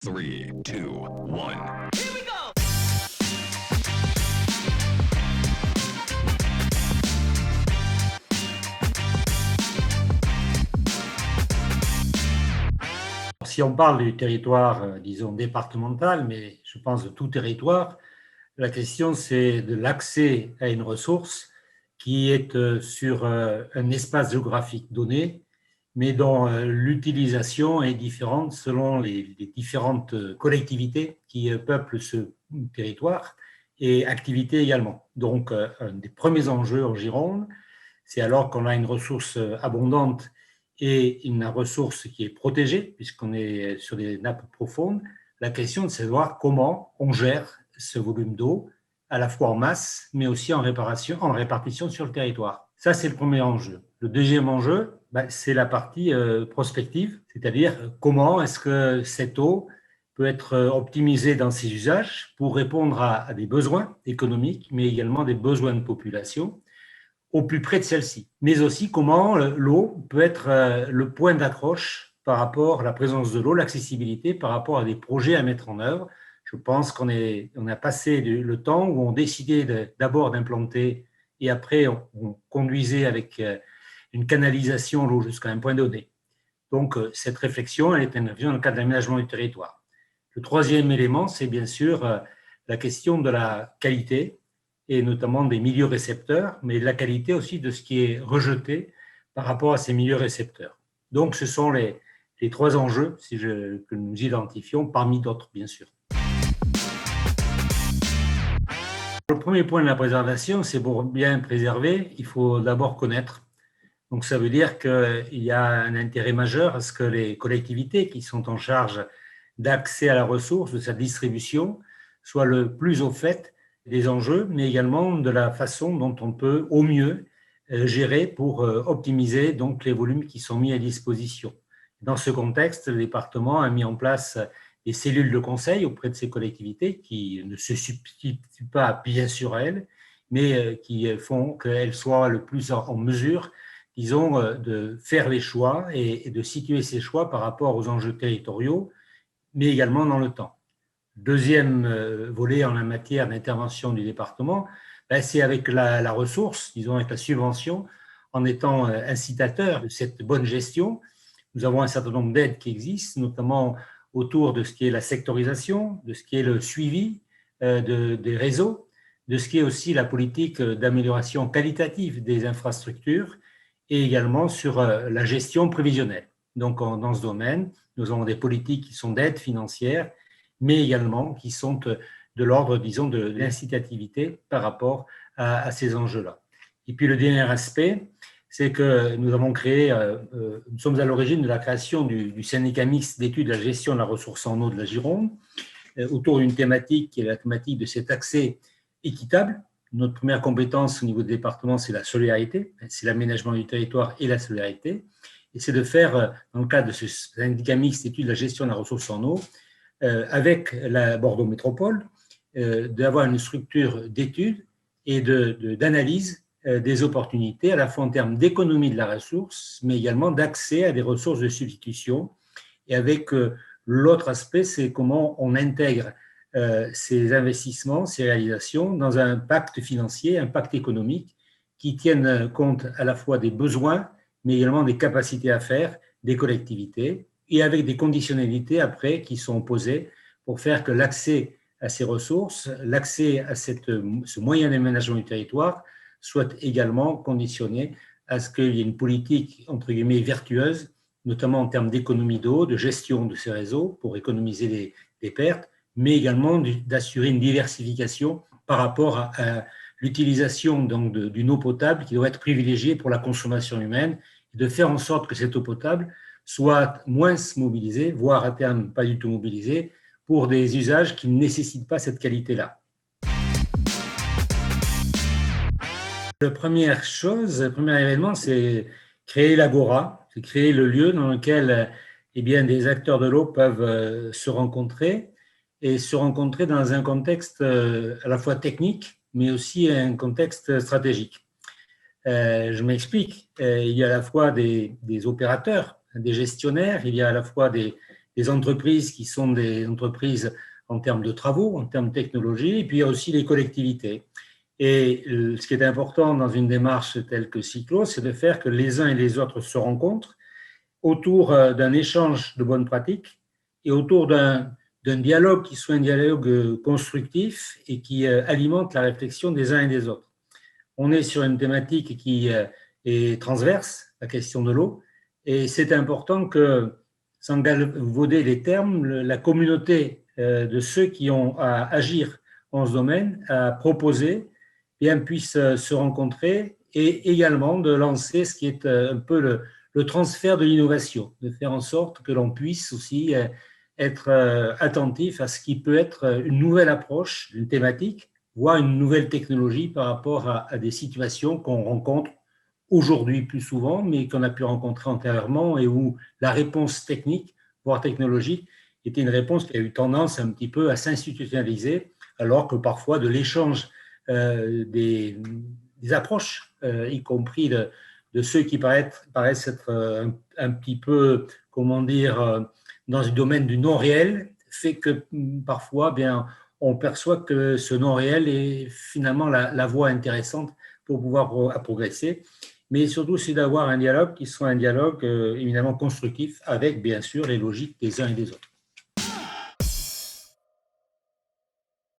3, 2, 1. Here we go! Si on parle du territoire, disons, départemental, mais je pense de tout territoire, la question c'est de l'accès à une ressource qui est sur un espace géographique donné, mais dont l'utilisation est différente selon les différentes collectivités qui peuplent ce territoire et activités également. Donc, un des premiers enjeux en Gironde, c'est alors qu'on a une ressource abondante et une ressource qui est protégée, puisqu'on est sur des nappes profondes, la question c'est de savoir comment on gère ce volume d'eau, à la fois en masse, mais aussi en répartition sur le territoire. Ça, c'est le premier enjeu. Le deuxième enjeu, c'est la partie prospective, c'est-à-dire comment est-ce que cette eau peut être optimisée dans ses usages pour répondre à des besoins économiques, mais également des besoins de population, au plus près de celle-ci, mais aussi comment l'eau peut être le point d'accroche par rapport à la présence de l'eau, l'accessibilité par rapport à des projets à mettre en œuvre. Je pense qu'on a passé le temps où on décidait d'abord d'implanter et après on conduisait avec une canalisation l'eau jusqu'à un point donné. Donc cette réflexion, elle est intervenue dans le cadre de l'aménagement du territoire. Le troisième élément, c'est bien sûr la question de la qualité, et notamment des milieux récepteurs, mais de la qualité aussi de ce qui est rejeté par rapport à ces milieux récepteurs. Donc, ce sont les trois enjeux que nous identifions, parmi d'autres, bien sûr. Le premier point de la préservation, c'est pour bien préserver, il faut d'abord connaître. Donc, ça veut dire qu'il y a un intérêt majeur à ce que les collectivités qui sont en charge d'accès à la ressource, de sa distribution, soient le plus au fait des enjeux, mais également de la façon dont on peut au mieux gérer pour optimiser donc les volumes qui sont mis à disposition. Dans ce contexte, le département a mis en place des cellules de conseil auprès de ces collectivités qui ne se substituent pas bien sûr à elles, mais qui font qu'elles soient le plus en mesure, disons, de faire les choix et de situer ces choix par rapport aux enjeux territoriaux, mais également dans le temps. Deuxième volet en la matière d'intervention du département, c'est avec la ressource, disons avec la subvention, en étant incitateur de cette bonne gestion. Nous avons un certain nombre d'aides qui existent, notamment autour de ce qui est la sectorisation, de ce qui est le suivi des réseaux, de ce qui est aussi la politique d'amélioration qualitative des infrastructures et également sur la gestion prévisionnelle. Donc, dans ce domaine, nous avons des politiques qui sont d'aide financière, mais également qui sont de l'ordre, disons, de l'incitativité par rapport à ces enjeux-là. Et puis le dernier aspect, c'est que nous avons créé, nous sommes à l'origine de la création du syndicat mixte d'études de la gestion de la ressource en eau de la Gironde, autour d'une thématique qui est la thématique de cet accès équitable. Notre première compétence au niveau du département, c'est la solidarité, c'est l'aménagement du territoire et la solidarité. Et c'est de faire, dans le cadre de ce syndicat mixte d'études de la gestion de la ressource en eau, avec la Bordeaux Métropole, d'avoir une structure d'études et d'analyse des opportunités, à la fois en termes d'économie de la ressource, mais également d'accès à des ressources de substitution. Et avec l'autre aspect, c'est comment on intègre ces investissements, ces réalisations dans un pacte financier, un pacte économique qui tienne compte à la fois des besoins, mais également des capacités à faire des collectivités, et avec des conditionnalités après qui sont posées pour faire que l'accès à ces ressources, l'accès à ce moyen d'aménagement du territoire soit également conditionné à ce qu'il y ait une politique, entre guillemets, vertueuse, notamment en termes d'économie d'eau, de gestion de ces réseaux pour économiser des pertes, mais également d'assurer une diversification par rapport à l'utilisation donc d'une eau potable qui doit être privilégiée pour la consommation humaine, et de faire en sorte que cette eau potable soit moins mobilisée, voire à terme pas du tout mobilisée, pour des usages qui ne nécessitent pas cette qualité-là. La première chose, le premier événement, c'est créer l'Agora, c'est créer le lieu dans lequel des acteurs de l'eau peuvent se rencontrer et se rencontrer dans un contexte à la fois technique, mais aussi un contexte stratégique. Je m'explique, il y a à la fois des opérateurs, des gestionnaires, il y a à la fois des des entreprises qui sont des entreprises en termes de travaux, en termes de technologie, et puis il y a aussi les collectivités. Et ce qui est important dans une démarche telle que Cyclo, c'est de faire que les uns et les autres se rencontrent autour d'un échange de bonnes pratiques et autour d'un dialogue qui soit un dialogue constructif et qui alimente la réflexion des uns et des autres. On est sur une thématique qui est transverse, la question de l'eau, et c'est important que, sans galvauder les termes, la communauté de ceux qui ont à agir en ce domaine, à proposer, bien puisse se rencontrer et également de lancer ce qui est un peu le transfert de l'innovation, de faire en sorte que l'on puisse aussi être attentif à ce qui peut être une nouvelle approche d'une thématique, voire une nouvelle technologie par rapport à des situations qu'on rencontre aujourd'hui plus souvent, mais qu'on a pu rencontrer antérieurement et où la réponse technique, voire technologique, était une réponse qui a eu tendance un petit peu à s'institutionnaliser, alors que parfois de l'échange des approches, y compris de ceux qui paraissent être un petit peu, comment dire, dans le domaine du non-réel, fait que parfois, bien, on perçoit que ce non-réel est finalement la voie intéressante pour pouvoir progresser. Mais surtout, c'est d'avoir un dialogue qui soit un dialogue éminemment constructif avec, bien sûr, les logiques des uns et des autres.